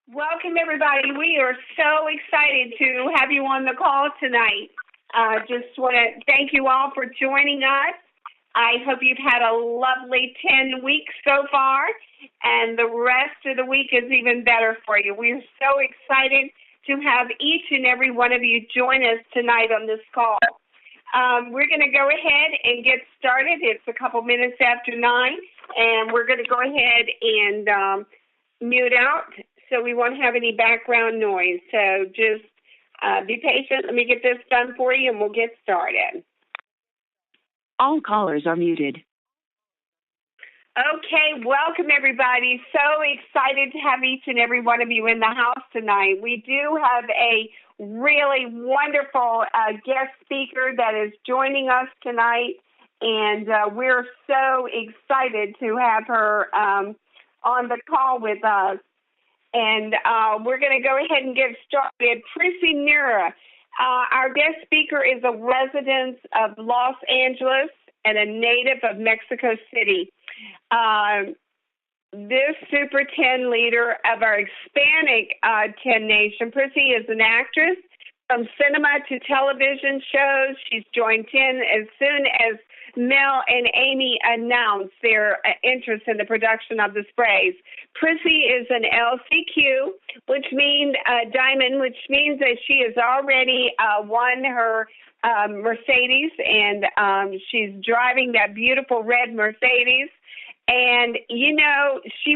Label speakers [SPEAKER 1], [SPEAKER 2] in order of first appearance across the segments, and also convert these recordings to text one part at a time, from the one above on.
[SPEAKER 1] Welcome, everybody. We are so excited to have you on the call tonight. Just want to thank you all for joining us. I hope you've had a lovely 10 weeks so far, and the rest of the week is even better for you. We're so excited to have each and every one of you join us tonight on this call. We're going to go ahead and get started. It's a couple minutes after 9, and we're going to go ahead and mute out so we won't have any background noise. So just be patient. Let me get this done for you, and we'll get started.
[SPEAKER 2] All callers are muted.
[SPEAKER 1] Okay, welcome, everybody. So excited to have each and every one of you in the house tonight. We do have a really wonderful guest speaker that is joining us tonight, and we're so excited to have her on the call with us. And we're going to go ahead and get started. Prissy Nira, our guest speaker, is a resident of Los Angeles and a native of Mexico City. This Super 10 leader of our Hispanic 10 Nation. Prissy is an actress from cinema to television shows. She's joined 10 as soon as Mel and Amy announced their interest in the production of the sprays. Prissy is an LCQ, which means diamond, which means that she has already won her Mercedes, and she's driving that beautiful red Mercedes. And, you know, she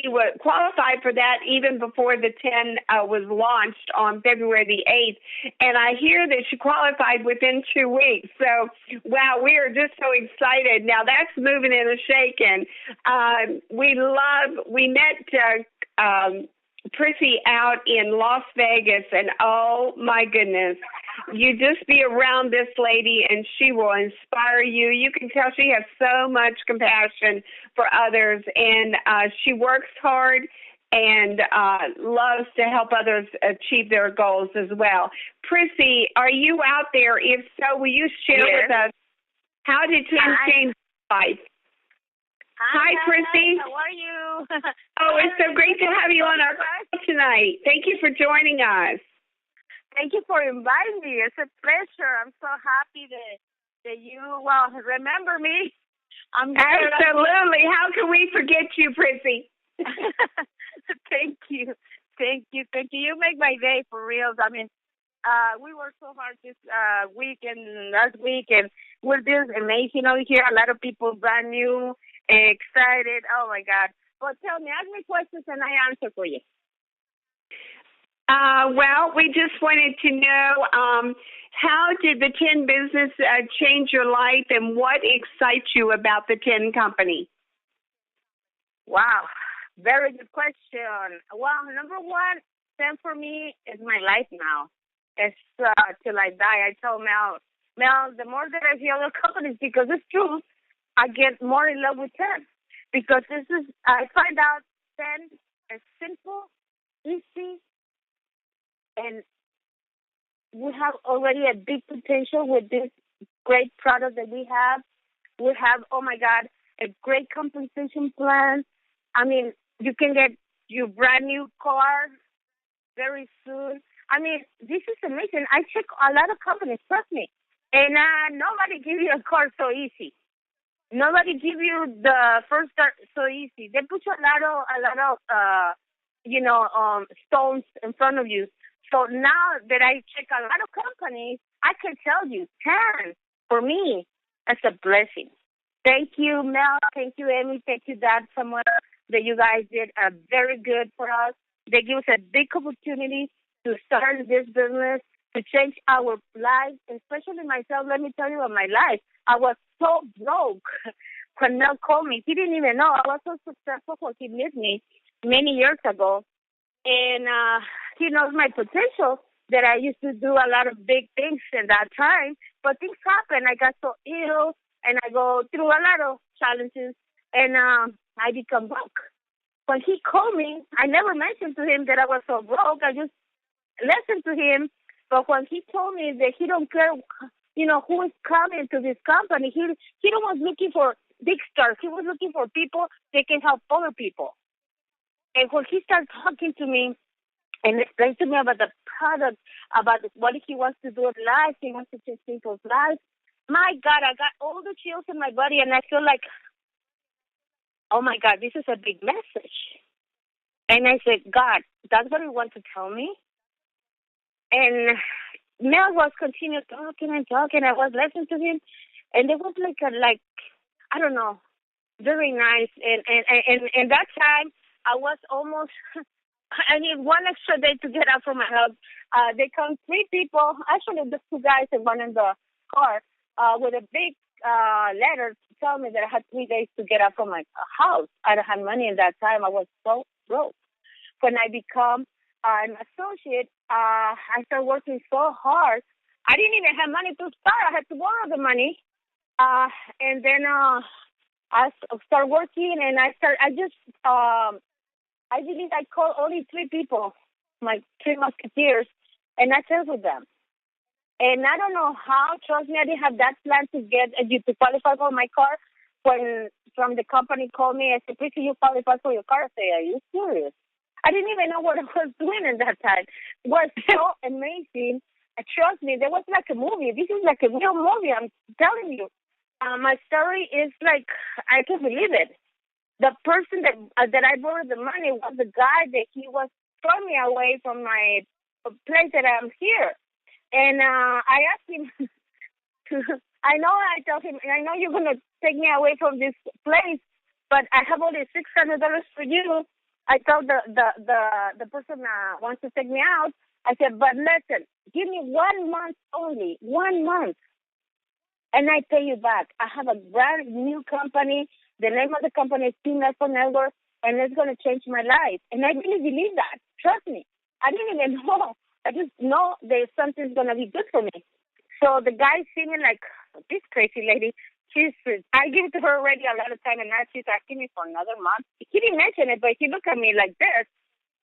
[SPEAKER 1] was qualified for that even before the 10 was launched on February the 8th. And I hear that she qualified within 2 weeks. So, wow, we are just so excited. Now, that's moving and a shaking. We met Prissy out in Las Vegas, and oh, my goodness. You just be around this lady, and she will inspire you. You can tell she has so much compassion for others, and she works hard and loves to help others achieve their goals as well. Prissy, are you out there? If so, will you share with us how did Tim change life?
[SPEAKER 3] Hi,
[SPEAKER 1] Prissy.
[SPEAKER 3] How are you?
[SPEAKER 1] Oh, it's so great to have you on our call tonight. Thank you for joining us.
[SPEAKER 3] Thank you for inviting me. It's a pleasure. I'm so happy that you, remember me.
[SPEAKER 1] Absolutely. How can we forget you, Prissy?
[SPEAKER 3] Thank you. You make my day for real. I mean, we worked so hard this week and last week, and we're just amazing over here. A lot of people brand new, excited. Oh, my God. But tell me, ask me questions, and I answer for you.
[SPEAKER 1] Well, we just wanted to know how did the 10 business change your life, and what excites you about the 10 company?
[SPEAKER 3] Wow, very good question. Well, number one, 10 for me is my life now. It's till I die. I told Mel, the more that I see other companies, because it's true, I get more in love with 10. Because I find out 10 is simple, easy, and we have already a big potential with this great product that we have. We have, oh, my God, a great compensation plan. I mean, you can get your brand new car very soon. I mean, this is amazing. I check a lot of companies, trust me. And nobody gives you a car so easy. Nobody gives you the first start so easy. They put you a lot of stones in front of you. So now that I check a lot of companies, I can tell you, 10, for me, that's a blessing. Thank you, Mel. Thank you, Amy. Thank you, Dad, someone that you guys did very good for us. They give us a big opportunity to start this business, to change our lives, especially myself. Let me tell you about my life. I was so broke when Mel called me. He didn't even know. I was so successful when he met me many years ago. And he knows my potential, that I used to do a lot of big things in that time. But things happen. I got so ill, and I go through a lot of challenges, and I become broke. When he called me, I never mentioned to him that I was so broke. I just listened to him. But when he told me that he don't care, who is coming to this company, he was looking for big stars. He was looking for people that can help other people. And when he started talking to me and explained to me about the product, about what he wants to do in life, he wants to change people's lives. My God, I got all the chills in my body, and I feel like, oh my God, this is a big message. And I said, God, that's what you want to tell me? And Mel was continuing talking and talking. I was listening to him, and it was like I don't know, very nice. And that time I was almost. I need one extra day to get out from my house. They come 3 people, actually the 2 guys and one in the car, with a big letter to tell me that I had 3 days to get out from my house. I don't have money in that time. I was so broke. When I become an associate, I started working so hard. I didn't even have money to start. I had to borrow the money. And then I started working, and I believe I called only 3 people, my 3 musketeers, and I stayed with them. And I don't know how, trust me, I didn't have that plan to get you to qualify for my car. When from the company called me, I said, please, you qualify for your car? I said, are you serious? I didn't even know what I was doing at that time. It was so amazing. Trust me, there was like a movie. This is like a real movie, I'm telling you. My story is like, I can't believe it. The person that I borrowed the money was the guy that he was throwing me away from my place that I'm here. And I asked him I told him, I know you're going to take me away from this place, but I have only $600 for you. I told the person wants to take me out. I said, but listen, give me 1 month only, 1 month, and I pay you back. I have a brand new company. The name of the company is Team Network Network, and it's going to change my life. And I really believe that. Trust me. I didn't even know. I just know there's something's going to be good for me. So the guy seeming like, this crazy lady, I give it to her already a lot of time, and now she's asking me for another month. He didn't mention it, but he looked at me like this.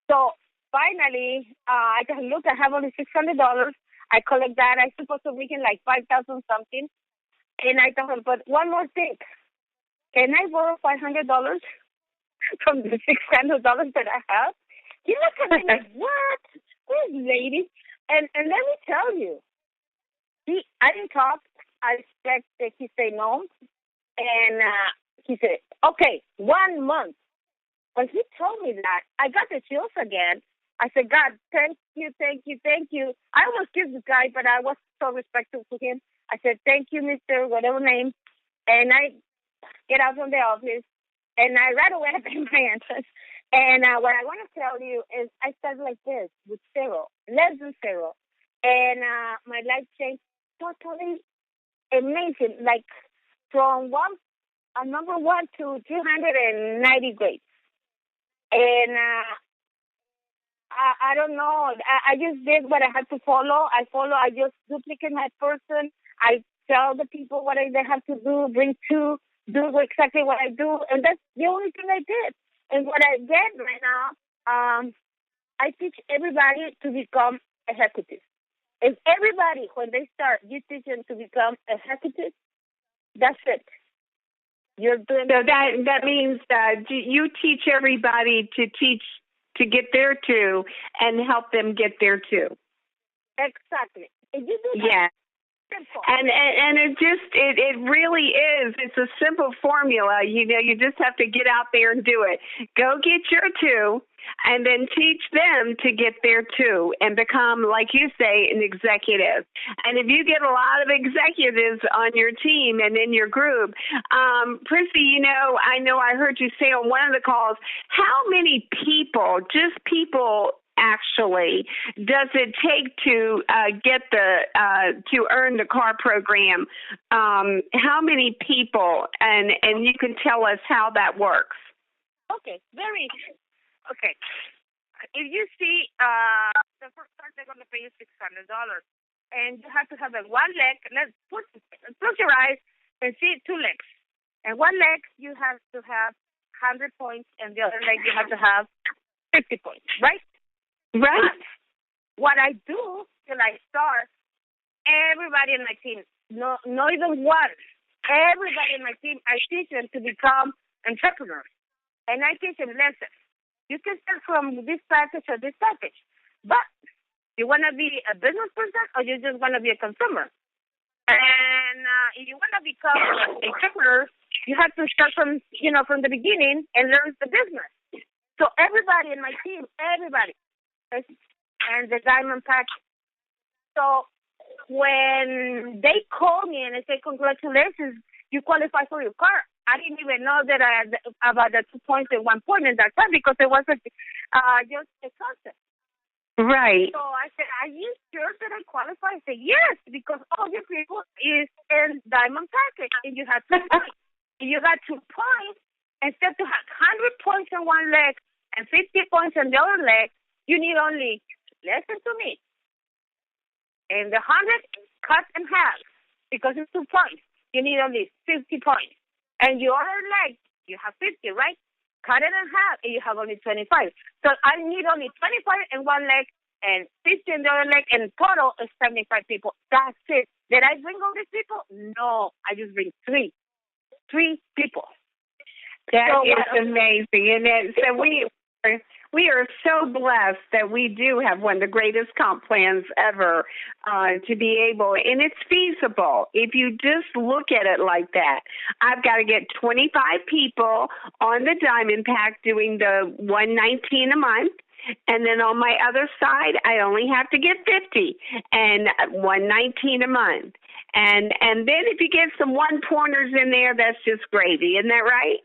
[SPEAKER 3] So finally, I can look, I have only $600. I collect that. I'm supposed to make like 5,000 something. And I told him, but one more thing. Can I borrow $500 from the $600 that I have? He looked at me like, what? This lady. And let me tell you, I didn't talk. I expected he say no. And he said, okay, 1 month. When he told me that, I got the chills again. I said, God, thank you, thank you, thank you. I almost kissed the guy, but I was so respectful to him. I said, thank you, Mr. whatever name. And I get out from the office, and I right away pay my entrance. And what I want to tell you is I started like this with zero, less than zero. And my life changed totally amazing, like from number 1 to 290 grades. And I don't know. I just did what I had to follow. I just duplicate my person. I tell the people what they have to do, do exactly what I do. And that's the only thing I did. And what I did right now, I teach everybody to become executive. If everybody, when they start, you teach them to become executive, that's it. You're doing
[SPEAKER 1] so that means that you teach everybody to get there too, and help them get there too.
[SPEAKER 3] Exactly. If you do that,
[SPEAKER 1] yeah. And it really is. It's a simple formula. You know, you just have to get out there and do it. Go get your 2, and then teach them to get their 2 and become, like you say, an executive. And if you get a lot of executives on your team and in your group, Prissy, you know I heard you say on one of the calls, how many people, just people, actually does it take to get to earn the car program? How many people, and you can tell us how that works.
[SPEAKER 3] Okay, very easy. Okay, if you see the first start, they're going to pay you $600, and you have to have a 1 leg. Let's close your eyes and see 2 legs. And 1 leg you have to have 100 points, and the other leg you have to have 50 points, right?
[SPEAKER 1] Right.
[SPEAKER 3] What I do till I start, everybody in my team, no even one, everybody in my team, I teach them to become entrepreneurs. And I teach them lessons. You can start from this package or this package. But you want to be a business person or you just want to be a consumer? And if you want to become a consumer, you have to start from the beginning and learn the business. So everybody in my team, everybody, and the diamond pack. So when they call me and they say, congratulations, you qualify for your car, I didn't even know that about the 2 points and 1 point at that time because it wasn't just a concept.
[SPEAKER 1] Right.
[SPEAKER 3] So I said, are you sure that I qualify? I said, yes, because all your people is in diamond package and you have 2 points. You got 2 points. Instead to have 100 points on one leg and 50 points on the other leg, you need only, listen to me, and the 100 cut in half because it's 2 points. You need only 50 points. And your other leg, you have 50, right? Cut it in half and you have only 25. So I need only 25 in one leg and 50 in the other leg, and total is 75 people. That's it. Did I bring all these people? No, I just bring three people.
[SPEAKER 1] That is amazing. And so we are so blessed that we do have one of the greatest comp plans ever to be able, and it's feasible if you just look at it like that. I've got to get 25 people on the Diamond Pack doing the $119 a month. And then on my other side, I only have to get 50 and $119 a month. And then if you get some one-pointers in there, that's just gravy. Isn't that right?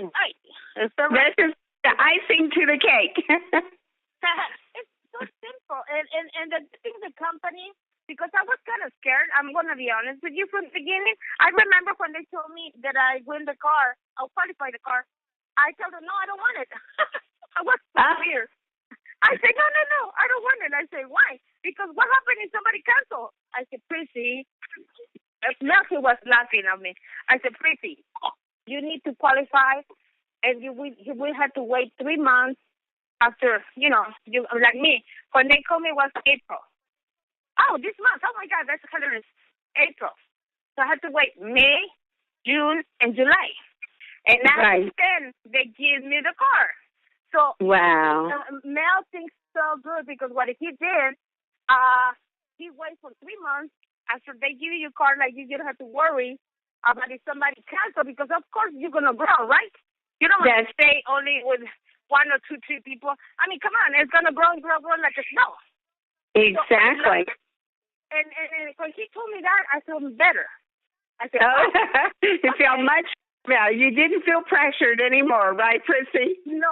[SPEAKER 3] Right. That's
[SPEAKER 1] just the icing to the cake.
[SPEAKER 3] It's so simple. And the company, because I was kind of scared, I'm going to be honest with you from the beginning. I remember when they told me that I win the car, I'll qualify the car. I told them, no, I don't want it. I was so weird. I said, no, I don't want it. I said, why? Because what happened if somebody cancel? I said, Prissy, Melky was laughing at me. I said, Prissy, you need to qualify, and we had to wait 3 months after, you like me. When they called me, it was April. Oh, this month. Oh, my God, that's April. So I had to wait May, June, and July. And now then they give me the car. So
[SPEAKER 1] wow.
[SPEAKER 3] Mel thinks so good because what he did, he waits for 3 months. After they give you a car, like you don't have to worry about if somebody cancel, because of course you're going to grow, right? You don't want to stay only with 1 or 2, 3 people. I mean, come on, it's going to grow and grow like a snow.
[SPEAKER 1] Exactly.
[SPEAKER 3] So, and when he told me that, I felt better. I said,
[SPEAKER 1] you feel much better. You didn't feel pressured anymore, right, Prissy?
[SPEAKER 3] No.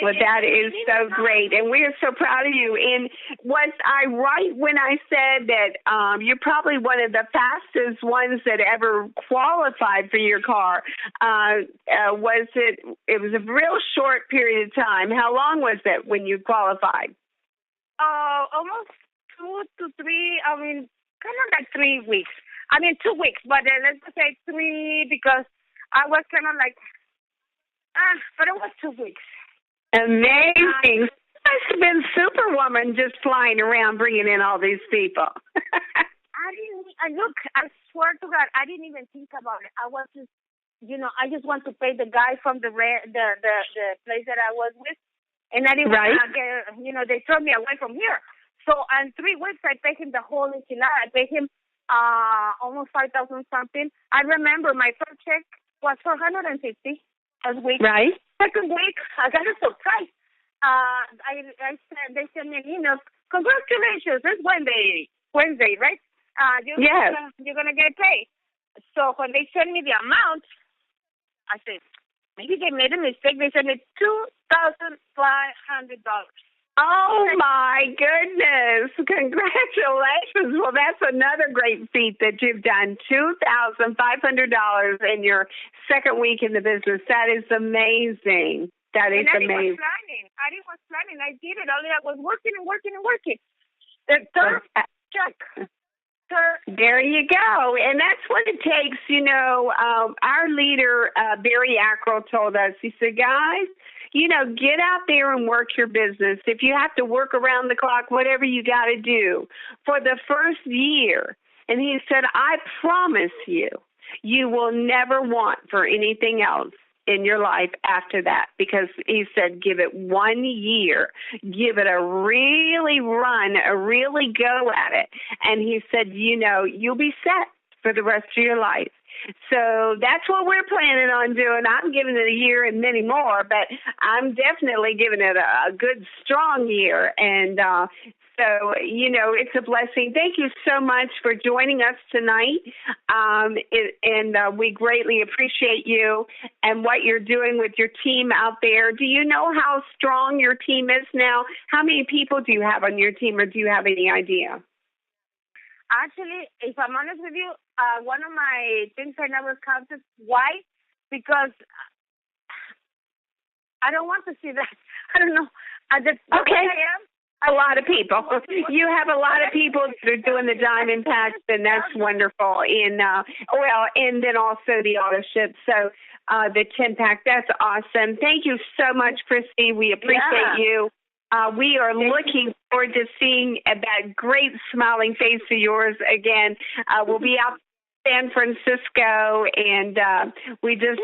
[SPEAKER 1] Well, that is so great, and we are so proud of you. And was I right when I said that you're probably one of the fastest ones that ever qualified for your car? Was it? It was a real short period of time. How long was it when you qualified?
[SPEAKER 3] Almost 2 to 3. I mean, kind of like 3 weeks. I mean, 2 weeks, but let's just say 3 because I was kind of like, but it was 2 weeks.
[SPEAKER 1] Amazing. Must have been Superwoman just flying around bringing in all these people.
[SPEAKER 3] I swear to God, I didn't even think about it. I was just, I just want to pay the guy from the place that I was with. And I didn't want to get, they throw me away from here. So in 3 weeks, I paid him the whole enchilada. I paid him almost 5,000 something. I remember my first check was $450 a week.
[SPEAKER 1] Right.
[SPEAKER 3] Second week, I got a surprise. They sent me an email. Congratulations, it's Wednesday, right? You're gonna get paid. So when they sent me the amount, I said, maybe they made a mistake. They sent me $2,500.
[SPEAKER 1] Oh, my goodness. Congratulations. Well, that's another great feat that you've done. $2,500 in your second week in the business. That is amazing. That is amazing.
[SPEAKER 3] I was planning. I did it. Only I was working. The third check.
[SPEAKER 1] There you go. And that's what it takes. Our leader, Barry Ackrell, told us, he said, guys, get out there and work your business. If you have to work around the clock, whatever you got to do for the first year. And he said, I promise you, you will never want for anything else in your life after that, because he said, give it 1 year, give it a really run, a really go at it. And he said, you'll be set for the rest of your life. So that's what we're planning on doing. I'm giving it a year and many more, but I'm definitely giving it a good, strong year. And so, it's a blessing. Thank you so much for joining us tonight. We greatly appreciate you and what you're doing with your team out there. Do you know how strong your team is now? How many people do you have on your team, or do you have any idea?
[SPEAKER 3] Actually, if I'm honest with you, one of my things I never counted. Why? Because I don't want to see that. I don't know.
[SPEAKER 1] Okay.
[SPEAKER 3] I am.
[SPEAKER 1] A lot of people. You have a lot of people that are doing the diamond packs, and that's wonderful. And then also the auto ship. So the 10-pack, that's awesome. Thank you so much, Christy. We appreciate you. We are looking forward to seeing that great smiling face of yours again. We'll be out San Francisco, and we just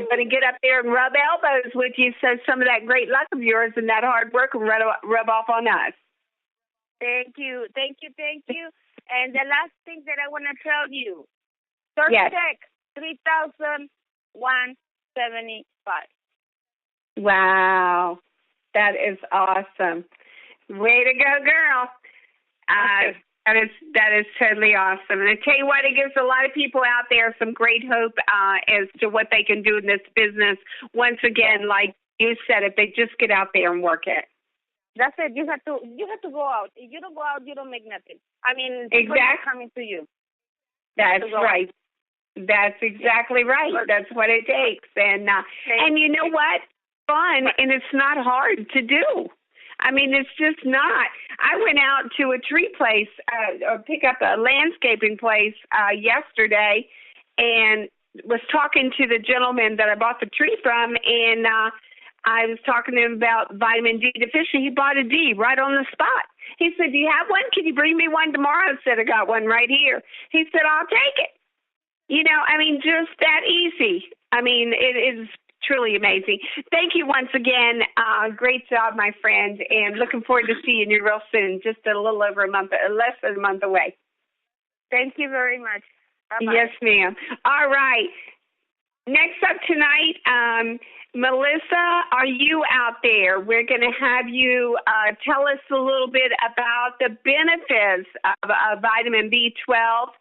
[SPEAKER 1] going to get up there and rub elbows with you, so some of that great luck of yours and that hard work will rub off on us.
[SPEAKER 3] Thank you. And the last thing that I want to tell you, first check, $3,175.
[SPEAKER 1] Wow, that is awesome. Way to go, girl. That is totally awesome. And I tell you what, it gives a lot of people out there some great hope as to what they can do in this business. Once again, like you said, if they just get out there and work it.
[SPEAKER 3] That's it. You have to go out. If you don't go out, you don't make nothing. I mean, people are coming to you.
[SPEAKER 1] That's right. That's exactly right. That's what it takes. And you know what? Fun, and it's not hard to do. I mean, it's just not. I went out to a tree place, pick up a landscaping place yesterday, and was talking to the gentleman that I bought the tree from, and I was talking to him about vitamin D deficiency. He bought a D right on the spot. He said, do you have one? Can you bring me one tomorrow? I said, I got one right here. He said, I'll take it. Just that easy. It is truly amazing. Thank you once again. Great job, my friend, and looking forward to seeing you real soon, just a little over a month, less than a month away.
[SPEAKER 3] Thank you very much. Bye-bye.
[SPEAKER 1] Yes, ma'am. All right. Next up tonight, Melissa, are you out there? We're going to have you tell us a little bit about the benefits of vitamin B12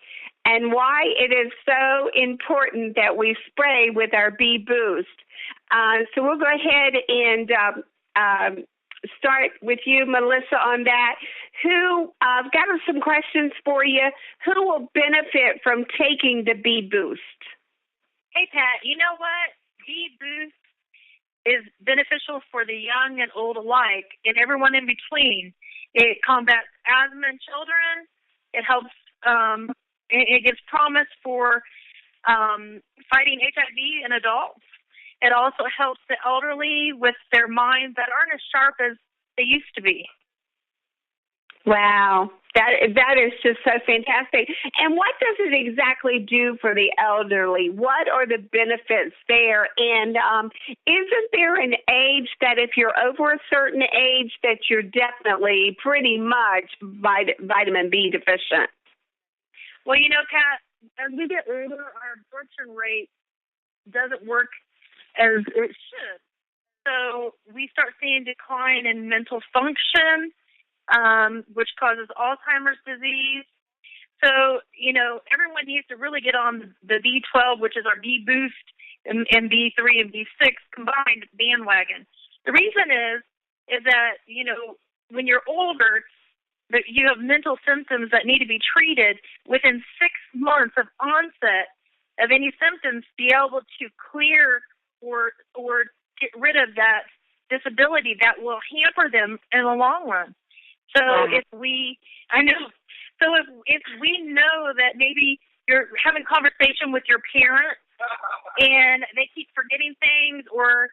[SPEAKER 1] and why it is so important that we spray with our B Boost. So we'll go ahead and start with you, Melissa, on that. I've got some questions for you. Who will benefit from taking the B Boost?
[SPEAKER 4] Hey, Pat, you know what? B Boost is beneficial for the young and old alike and everyone in between. It combats asthma in children. It helps, it gives promise for fighting HIV in adults. It also helps the elderly with their minds that aren't as sharp as they used to be.
[SPEAKER 1] Wow, that is just so fantastic. And what does it exactly do for the elderly? What are the benefits there? And isn't there an age that if you're over a certain age that you're definitely pretty much vitamin B deficient?
[SPEAKER 4] Well, Kat, as we get older, our absorption rate doesn't work as it should. So we start seeing decline in mental function, which causes Alzheimer's disease. So, everyone needs to really get on the B12, which is our B Boost, and B3 and B6 combined bandwagon. The reason is that, when you're older, that you have mental symptoms that need to be treated within 6 months of onset of any symptoms, be able to clear or get rid of that disability that will hamper them in the long run. So if we know that maybe you're having a conversation with your parent and they keep forgetting things or,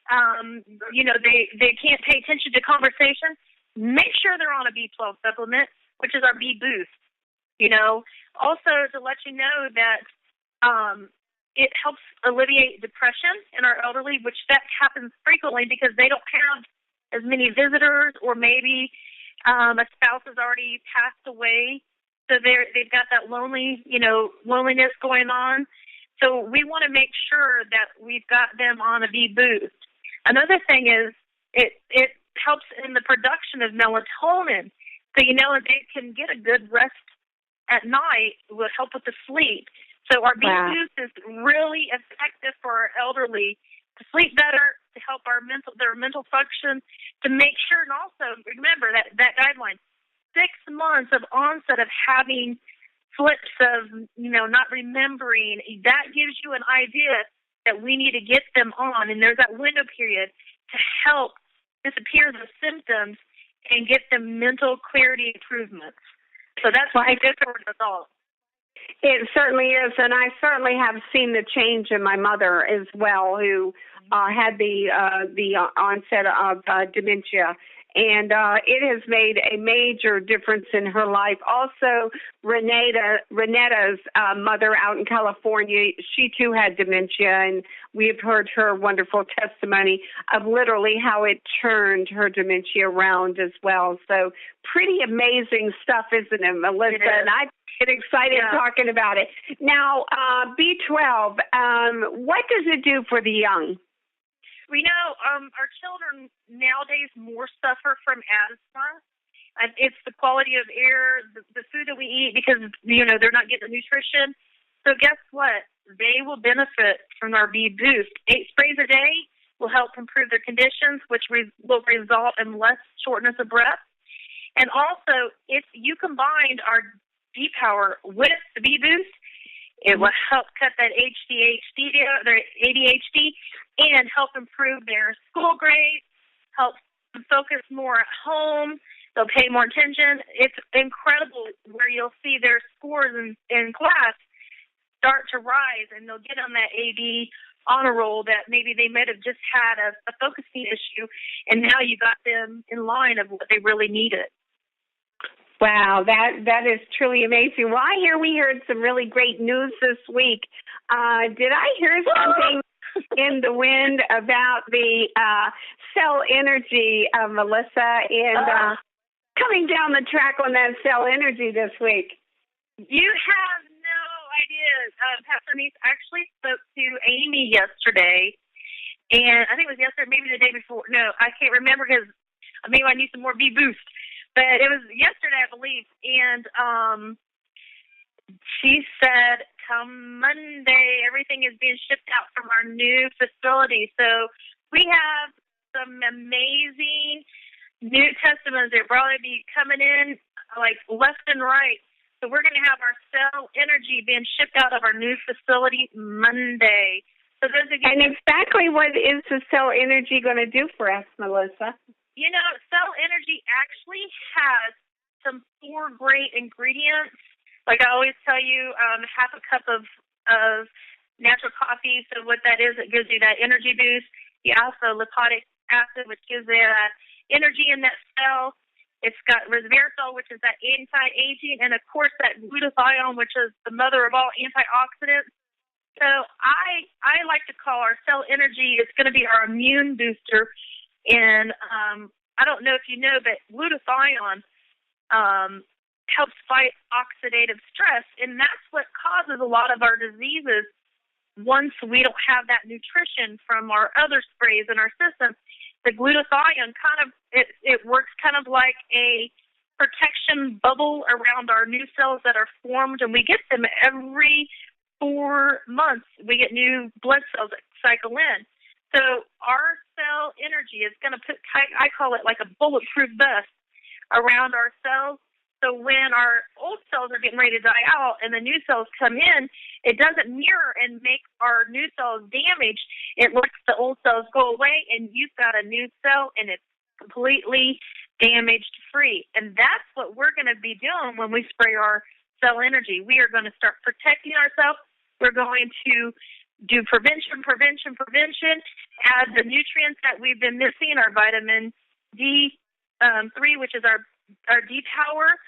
[SPEAKER 4] they can't pay attention to conversation, make sure they're on a B12 supplement, which is our B Boost. Also to let you know that it helps alleviate depression in our elderly, which that happens frequently because they don't have as many visitors, or maybe a spouse has already passed away, so they've got that loneliness going on. So we want to make sure that we've got them on a bee boost. Another thing is it helps in the production of melatonin, so they can get a good rest at night. It will help with the sleep. So our bee boost is really effective for our elderly to sleep better, to help their mental function, to make sure, and also remember that guideline, 6 months of onset of having flips of, not remembering, that gives you an idea that we need to get them on, and there's that window period to help disappear the symptoms and get them mental clarity improvements. So that's why it's good for adults.
[SPEAKER 1] It certainly is, and I certainly have seen the change in my mother as well, who had the onset of dementia, and it has made a major difference in her life. Also, Renetta's mother out in California, she too had dementia, and we have heard her wonderful testimony of literally how it turned her dementia around as well. So pretty amazing stuff, isn't it, Melissa?
[SPEAKER 4] It is.
[SPEAKER 1] And I get excited talking about it. Now, B12, what does it do for the young?
[SPEAKER 4] We know our children nowadays more suffer from asthma. It's the quality of air, the food that we eat, because, they're not getting the nutrition. So guess what? They will benefit from our bee boost. 8 sprays a day will help improve their conditions, which will result in less shortness of breath. And also, if you combined our bee power with the bee boost, it will help cut that their ADHD, and help improve their school grades, help them focus more at home. They'll pay more attention. It's incredible where you'll see their scores in class start to rise, and they'll get on that AB honor roll that maybe they might have just had a focusing issue, and now you got them in line of what they really needed.
[SPEAKER 1] Wow, that is truly amazing. Well, I hear we heard some really great news this week. Did I hear something in the wind about the cell energy, Melissa, and coming down the track on that cell energy this week?
[SPEAKER 4] You have no idea. Pastor Nice actually spoke to Amy yesterday, and I think it was yesterday, maybe the day before. No, I can't remember because maybe I need some more bee boost. But it was yesterday, I believe, and she said, come Monday, everything is being shipped out from our new facility. So we have some amazing new testaments that will probably be coming in, like, left and right. So we're going to have our cell energy being shipped out of our new facility Monday. So those of you
[SPEAKER 1] and exactly what is the cell energy going to do for us, Melissa?
[SPEAKER 4] Cell energy actually has some 4 great ingredients. Like I always tell you, half a cup of natural coffee. So what that is, it gives you that energy boost. The alpha-lipoic acid, which gives that energy in that cell. It's got resveratrol, which is that anti-aging, and of course that glutathione, which is the mother of all antioxidants. So I like to call our cell energy, it's going to be our immune booster. And I don't know if you know, but glutathione helps fight oxidative stress, and that's what causes a lot of our diseases once we don't have that nutrition from our other sprays in our system. The glutathione it works kind of like a protection bubble around our new cells that are formed, and we get them every 4 months. We get new blood cells that cycle in. So our cell energy is going to put, I call it like a bulletproof vest around our cells. So when our old cells are getting ready to die out and the new cells come in, it doesn't mirror and make our new cells damaged. It lets the old cells go away, and you've got a new cell, and it's completely damaged-free. And that's what we're going to be doing when we spray our cell energy. We are going to start protecting ourselves. We're going to do prevention, add the nutrients that we've been missing, our vitamin D3, which is our D power,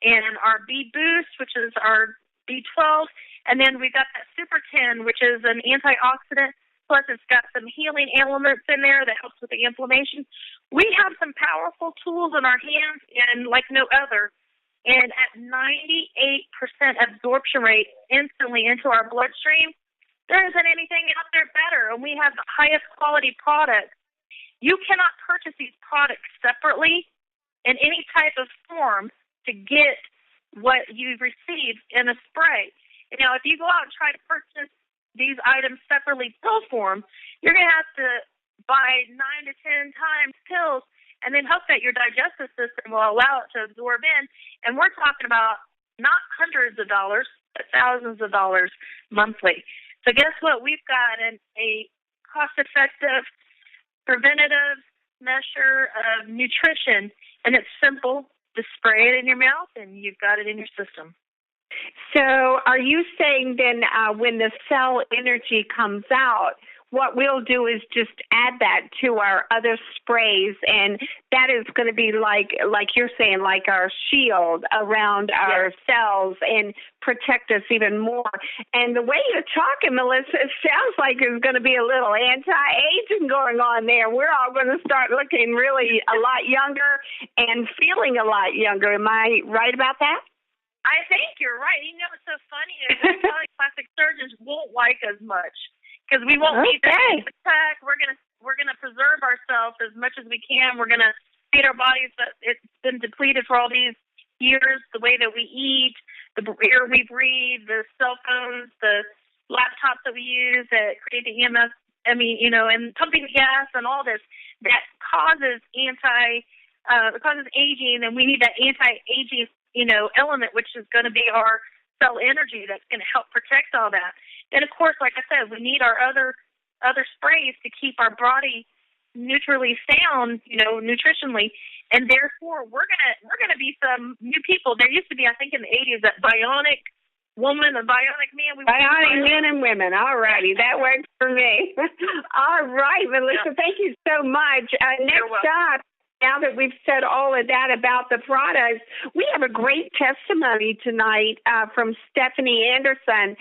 [SPEAKER 4] and our B boost, which is our B12, And then we've got that Super 10, which is an antioxidant, plus it's got some healing elements in there that helps with the inflammation. We have some powerful tools in our hands and like no other. And at 98% absorption rate instantly into our bloodstream, there isn't anything out there better. And we have the highest quality products. You cannot purchase these products separately in any type of form to get what you've received in a spray. Now, if you go out and try to purchase these items separately pill form, you're going to have to buy 9 to 10 times pills and then hope that your digestive system will allow it to absorb in. And we're talking about not hundreds of dollars, but thousands of dollars monthly. So guess what? We've got a cost-effective, preventative measure of nutrition, and it's simple. Just spray it in your mouth, and you've got it in your system.
[SPEAKER 1] So are you saying then when the cell energy comes out, what we'll do is just add that to our other sprays, and that is going to be like you're saying, like our shield around our cells and protect us even more. And the way you're talking, Melissa, it sounds like there's going to be a little anti-aging going on there. We're all going to start looking really a lot younger and feeling a lot younger. Am I right about that?
[SPEAKER 4] I think you're right. You know what's so funny is probably plastic surgeons won't like as much because we won't need that attack. We're gonna preserve ourselves as much as we can. We're gonna feed our bodies that it's been depleted for all these years. The way that we eat, the air we breathe, the cell phones, the laptops that we use that create the EMF. And pumping gas and all this that causes causes aging, and we need that anti-aging element, which is going to be our cell energy that's going to help protect all that. Then, of course, like I said, we need our other sprays to keep our body neutrally sound, nutritionally, and therefore we're gonna be some new people. There used to be, I think, in the 80s, that bionic woman, a bionic man.
[SPEAKER 1] Bionic men and women. All righty, that works for me. All right, Melissa, thank you so much. Next up. Now that we've said all of that about the products, we have a great testimony tonight from Stephanie Anderson.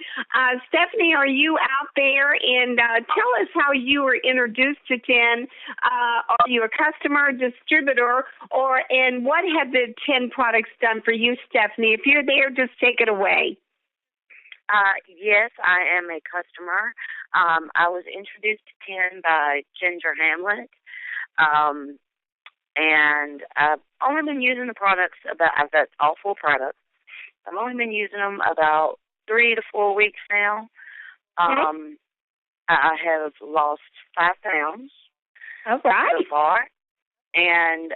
[SPEAKER 1] Stephanie, are you out there? And tell us how you were introduced to TEN. Are you a customer, distributor, and what have the TEN products done for you, Stephanie? If you're there, just take it away.
[SPEAKER 5] Yes, I am a customer. I was introduced to TEN by Ginger Hamlet. And I've only been using the products I've got all 4 products. I've only been using them about 3 to 4 weeks now. I have lost 5 pounds so far. And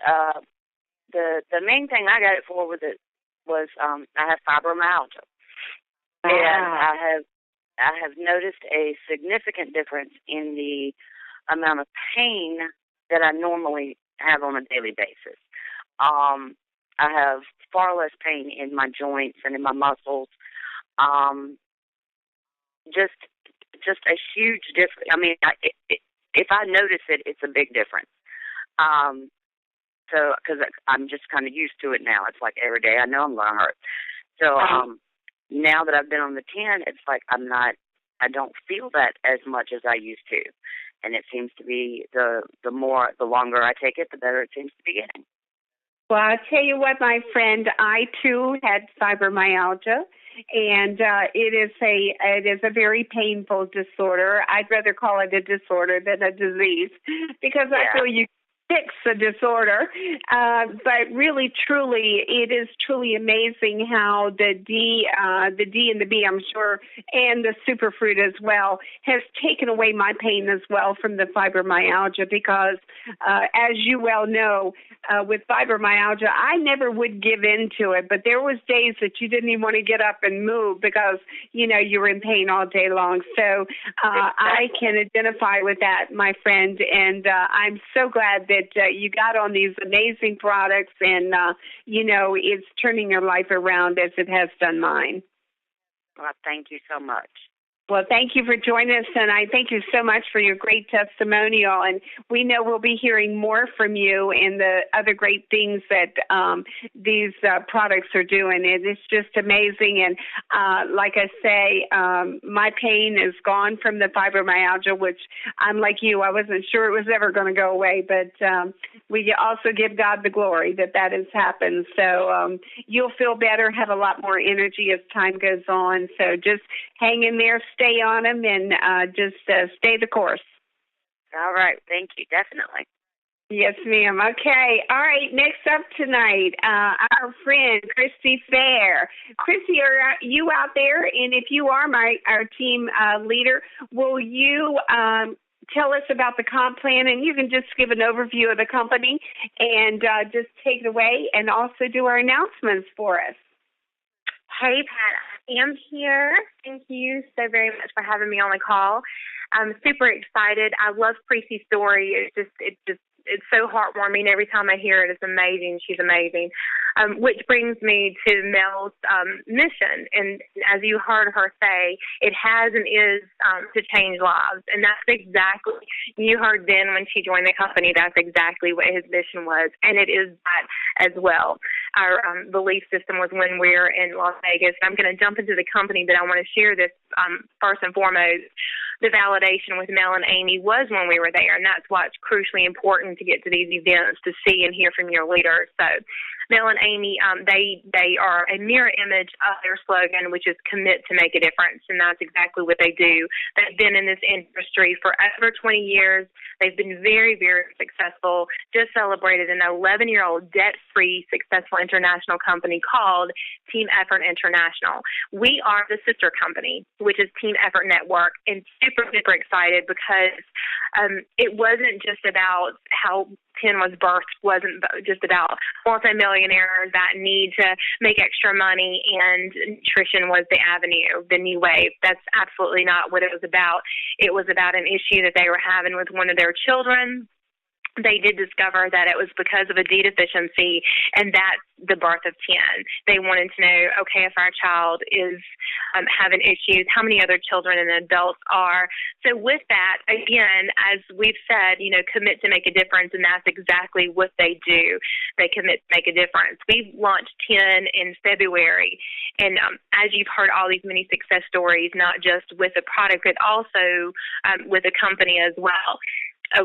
[SPEAKER 5] the main thing I got it for was I have fibromyalgia. And I have noticed a significant difference in the amount of pain that I normally have on a daily basis. I have far less pain in my joints and in my muscles. Just a huge difference. I mean, if I notice it, it's a big difference. So, because I'm just kind of used to it now. It's like every day I know I'm going to hurt. So, now that I've been on the 10, it's like I don't feel that as much as I used to. And it seems to be the longer I take it, the better it seems to be getting.
[SPEAKER 1] Well, I'll tell you what, my friend, I too had fibromyalgia, and it is a very painful disorder. I'd rather call it a disorder than a disease because I feel you fix the disorder. But really, truly, it is truly amazing how the D and the B, I'm sure, and the superfruit as well, has taken away my pain as well from the fibromyalgia because, as you well know, with fibromyalgia, I never would give in to it, but there was days that you didn't even want to get up and move because, you were in pain all day long. So I can identify with that, my friend, and I'm so glad that you got on these amazing products and, it's turning your life around as it has done mine.
[SPEAKER 5] Well, thank you so much.
[SPEAKER 1] Well, thank you for joining us, and I thank you so much for your great testimonial. And we know we'll be hearing more from you and the other great things that these products are doing. It's just amazing. And like I say, my pain is gone from the fibromyalgia, which I'm like you, I wasn't sure it was ever going to go away. But we also give God the glory that has happened. So you'll feel better, have a lot more energy as time goes on. So just hang in there, stay on them, and just stay the course.
[SPEAKER 5] All right. Thank you. Definitely.
[SPEAKER 1] Yes, ma'am. Okay. All right. Next up tonight, our friend, Christy Fair. Christy, are you out there? And if you are our team leader, will you tell us about the comp plan? And you can just give an overview of the company and just take it away and also do our announcements for us.
[SPEAKER 6] Hey, Pat, I am here. Thank you so very much for having me on the call. I'm super excited. I love Precy's story. It's so heartwarming every time I hear it. It's amazing. She's amazing. Which brings me to Mel's mission. And as you heard her say, it has and is to change lives. And that's exactly, you heard then when she joined the company, that's exactly what his mission was. And it is that as well. Our belief system was when we're in Las Vegas. I'm going to jump into the company, but I want to share this first and foremost. The validation with Mel and Amy was when we were there, and that's why it's crucially important to get to these events to see and hear from your leaders. So Mel and Amy, they are a mirror image of their slogan, which is commit to make a difference, and that's exactly what they do. They've been in this industry for over 20 years. They've been very, very successful, just celebrated an 11-year-old debt-free, successful international company called Team Effort International. We are the sister company, which is Team Effort Network, and super, super excited because it wasn't just about how Penn was birthed, wasn't just about multimillionaires that need to make extra money and nutrition was the avenue, the new wave. That's absolutely not what it was about. It was about an issue that they were having with one of their children. They did discover that it was because of a D deficiency, and that's the birth of 10. They wanted to know, okay, if our child is having issues, how many other children and adults are. So with that, again, as we've said, commit to make a difference, and that's exactly what they do. They commit to make a difference. We've launched 10 in February, and as you've heard all these many success stories, not just with the product, but also with the company as well.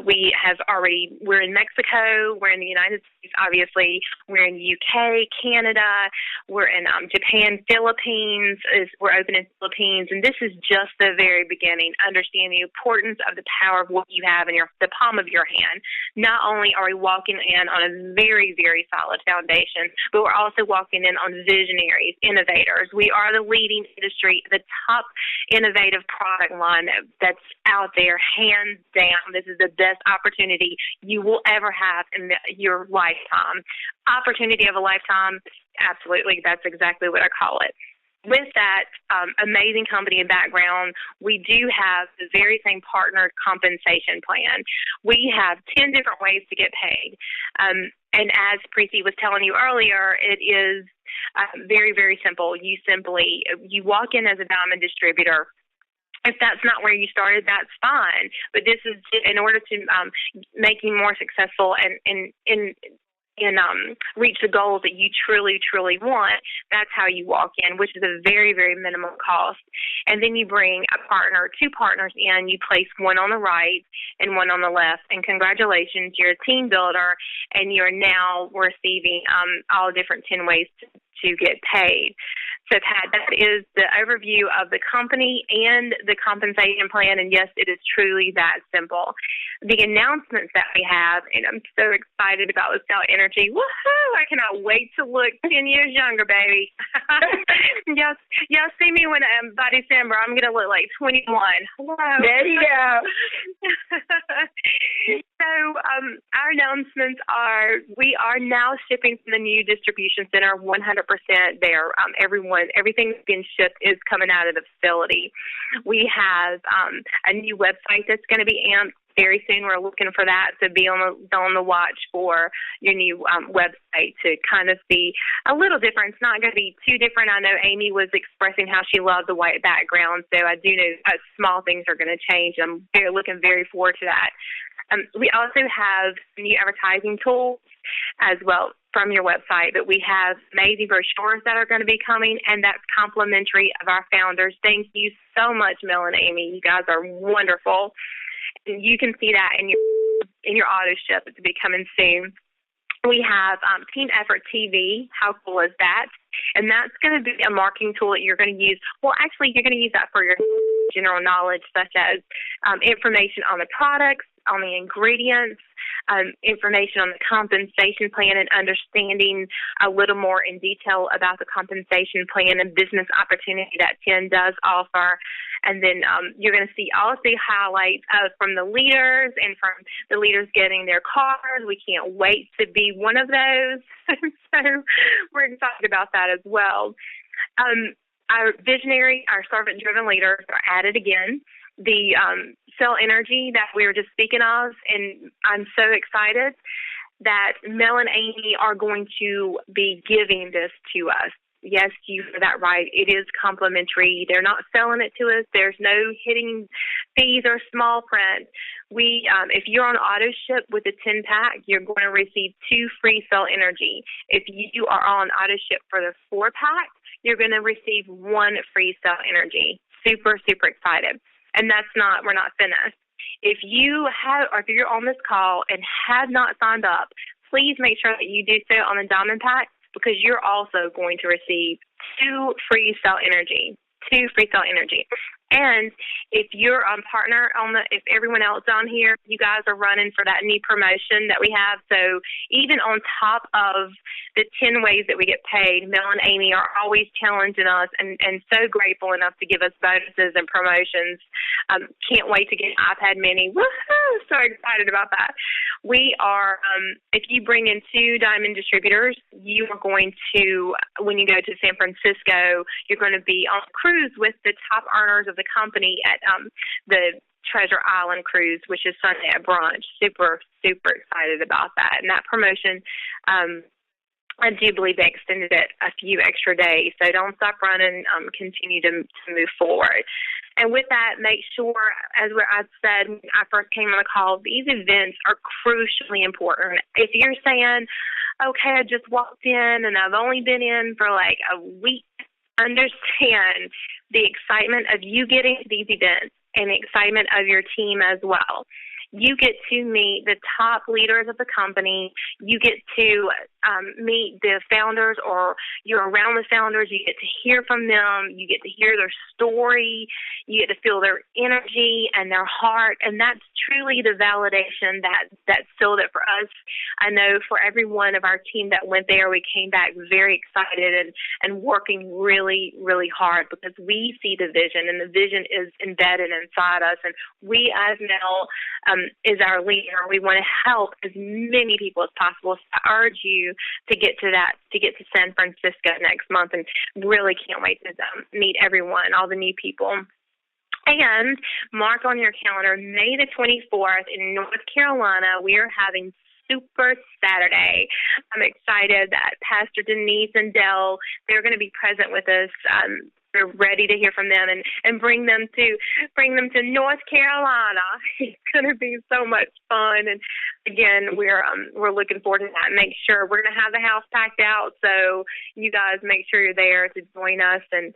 [SPEAKER 6] We're in Mexico, we're in the United States, obviously, we're in UK, Canada, we're in Japan, Philippines, we're open in Philippines, and this is just the very beginning. Understand the importance of the power of what you have in the palm of your hand. Not only are we walking in on a very, very solid foundation, but we're also walking in on visionaries, innovators. We are the leading industry, the top innovative product line that's out there, hands down. This is the best opportunity you will ever have in your lifetime. Opportunity of a lifetime, absolutely. That's exactly what I call it. With that amazing company and background, we do have the very same partner compensation plan. We have 10 different ways to get paid. And as Precy was telling you earlier, it is very, very simple. You walk in as a diamond distributor. If that's not where you started, that's fine. But this is in order to make you more successful and reach the goals that you truly, truly want. That's how you walk in, which is a very, very minimum cost. And then you bring two partners in. You place one on the right and one on the left. And congratulations, you're a team builder, and you're now receiving all different 10 ways to get paid. So, Pat, that is the overview of the company and the compensation plan, and yes, it is truly that simple. The announcements that we have, and I'm so excited about the Cell Energy. Woohoo! I cannot wait to look 10 years younger, baby. Y'all see me by December, I'm going to look like 21. Hello.
[SPEAKER 1] There you go.
[SPEAKER 6] So our announcements are, we are now shipping from the new distribution center 100% there. Everything that's been shipped is coming out of the facility. We have a new website that's going to be very soon. We're looking for that, so be on the watch for your new website to kind of be a little different. It's not going to be too different. I know Amy was expressing how she loved the white background, so I do know small things are going to change. I'm looking very forward to that. We also have new advertising tools as well from your website, but we have amazing brochures that are going to be coming, and that's complimentary of our founders. Thank you so much, Mel and Amy. You guys are wonderful. And you can see that in your auto ship. It's be coming soon. We have Team Effort TV. How cool is that? And that's going to be a marketing tool that you're going to use. Well, actually, you're going to use that for your general knowledge, such as information on the products, on the ingredients, information on the compensation plan, and understanding a little more in detail about the compensation plan and business opportunity that TEN does offer. And then you're going to see all the highlights from the leaders and from the leaders getting their cars. We can't wait to be one of those. So we're excited about that as well. Our visionary, our servant-driven leaders are added again. The cell energy that we were just speaking of, and I'm so excited that Mel and Amy are going to be giving this to us. Yes, you heard that right. It is complimentary. They're not selling it to us. There's no hitting fees or small print. We, if you're on auto ship with a 10-pack, you're going to receive 2 free cell energy. If you are on auto ship for the 4-pack, you're going to receive 1 free cell energy. Super, super excited. And we're not finished. If you have, or if you're on this call and have not signed up, please make sure that you do so on the Diamond Pack, because you're also going to receive 2 free cell energy. 2 free cell energy. And if you're on partner if everyone else on here, you guys are running for that new promotion that we have. So even on top of the 10 ways that we get paid, Mel and Amy are always challenging us and so grateful enough to give us bonuses and promotions. Can't wait to get an iPad mini. Woohoo! So excited about that. We are, if you bring in 2 Diamond distributors, you are going to, when you go to San Francisco, you're going to be on a cruise with the top earners of the company at the Treasure Island cruise, which is Sunday at brunch. Super, super excited about that. And that promotion, I do believe they extended it a few extra days. So don't stop running. Continue to move forward. And with that, make sure, as I said when I first came on the call, these events are crucially important. If you're saying, okay, I just walked in and I've only been in for like a week, understand the excitement of you getting to these events and the excitement of your team as well. You get to meet the top leaders of the company. You get to meet the founders, or you're around the founders. You get to hear from them. You get to hear their story. You get to feel their energy and their heart, and that's truly the validation that sealed it for us. I know for every one of our team that went there, we came back very excited and working really, really hard, because we see the vision, and the vision is embedded inside us. And we, as Mel, is our leader. We want to help as many people as possible. So I urge you to get to San Francisco next month, and really can't wait to meet everyone, all the new people. And mark on your calendar, May the 24th in North Carolina, we are having Super Saturday. I'm excited that Pastor Denise and Dell, they're going to be present with us. We're ready to hear from them and bring them to North Carolina. It's going to be so much fun. And again, we're looking forward to that. Make sure we're going to have the house packed out, so you guys make sure you're there to join us. And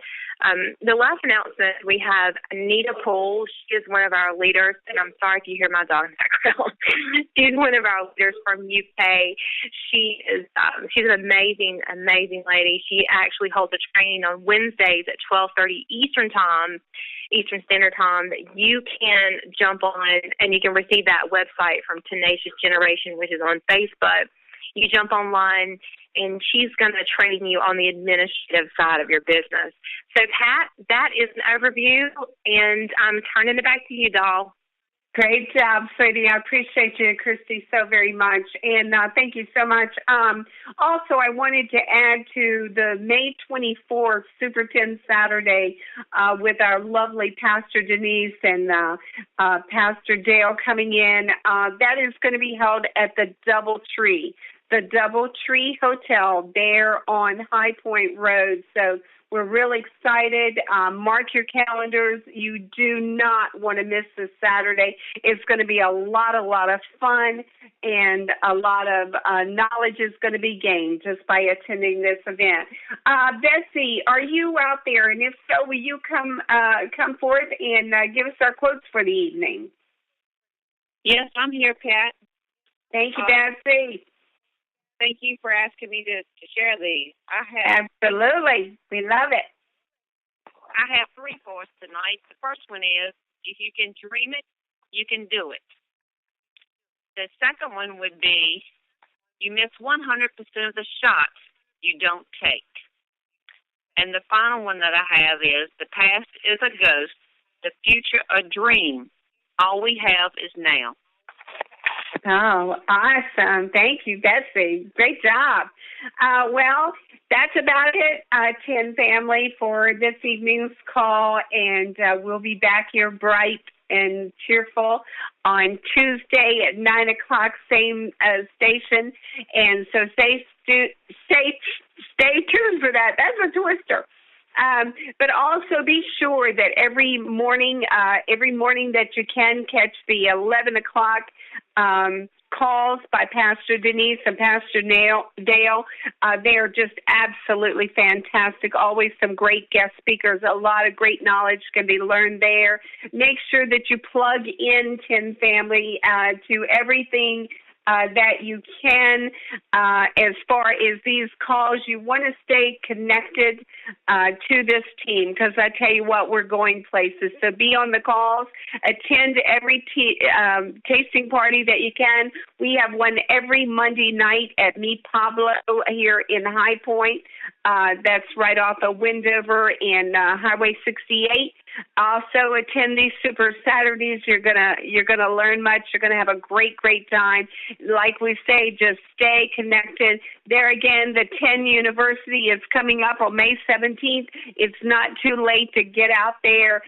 [SPEAKER 6] the last announcement, we have Anita Poole. She is one of our leaders, and I'm sorry if you hear my dog in the background. She's one of our leaders from UK. She's an amazing lady. She actually holds a training on Wednesdays at 12:30 Eastern Standard Time, that you can jump on, and you can receive that website from Tenacious Generation, which is on Facebook. You jump online, and she's going to train you on the administrative side of your business. So, Pat, that is an overview, and I'm turning it back to you, doll.
[SPEAKER 1] Great job, sweetie. I appreciate you, Christy, so very much. And thank you so much. Also, I wanted to add to the May 24th Super 10 Saturday with our lovely Pastor Denise and Pastor Dale coming in. That is going to be held at the Doubletree Hotel there on High Point Road. So we're really excited. Mark your calendars. You do not want to miss this Saturday. It's going to be a lot of fun, and a lot of knowledge is going to be gained just by attending this event. Betsy, are you out there? And if so, will you come forth and give us our quotes for the evening?
[SPEAKER 7] Yes, I'm here, Pat.
[SPEAKER 1] Thank you, Betsy.
[SPEAKER 7] Thank you for asking me to share these.
[SPEAKER 1] Absolutely. We love it.
[SPEAKER 7] I have 3 for us tonight. The first one is, if you can dream it, you can do it. The second one would be, you miss 100% of the shots you don't take. And the final one that I have is, the past is a ghost, the future a dream. All we have is now.
[SPEAKER 1] Oh, awesome. Thank you, Betsy. Great job. Well, that's about it, 10 family, for this evening's call, and we'll be back here bright and cheerful on Tuesday at 9 o'clock, same station. And so stay tuned for that. That's a twister. But also be sure that every morning that you can catch the 11 o'clock calls by Pastor Denise and Pastor Dale. They are just absolutely fantastic. Always some great guest speakers. A lot of great knowledge can be learned there. Make sure that you plug in 10 Family to everything that you can. As far as these calls, you want to stay connected to this team, because I tell you what, we're going places. So be on the calls. Attend every tasting party that you can. We have one every Monday night at Meet Pablo here in High Point. That's right off of Wendover and Highway 68. Also attend these Super Saturdays. You're gonna learn much. You're gonna have a great time. Like we say, just stay connected. There again, the 10 University is coming up on May 17th. It's not too late to get out there.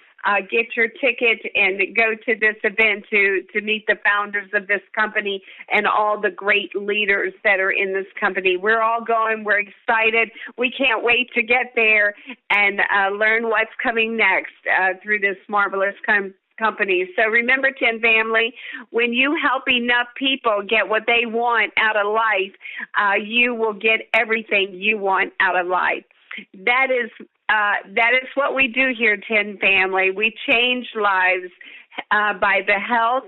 [SPEAKER 1] Get your ticket and go to this event to meet the founders of this company and all the great leaders that are in this company. We're all going. We're excited. We can't wait to get there and learn what's coming next through this marvelous company. So remember, 10 Family, when you help enough people get what they want out of life, you will get everything you want out of life. That is what we do here, 10 Family. We change lives by the health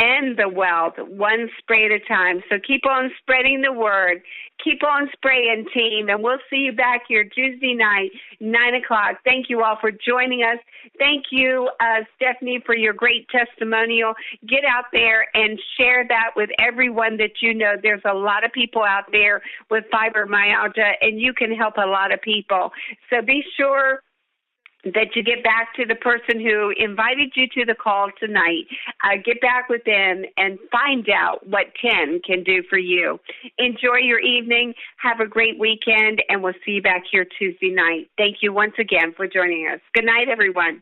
[SPEAKER 1] and the wealth, one spray at a time. So keep on spreading the word. Keep on spraying, team, and we'll see you back here Tuesday night, 9 o'clock. Thank you all for joining us. Thank you, Stephanie, for your great testimonial. Get out there and share that with everyone that you know. There's a lot of people out there with fibromyalgia, and you can help a lot of people. So be sure that you get back to the person who invited you to the call tonight. Get back with them and find out what 10 can do for you. Enjoy your evening. Have a great weekend, and we'll see you back here Tuesday night. Thank you once again for joining us. Good night, everyone.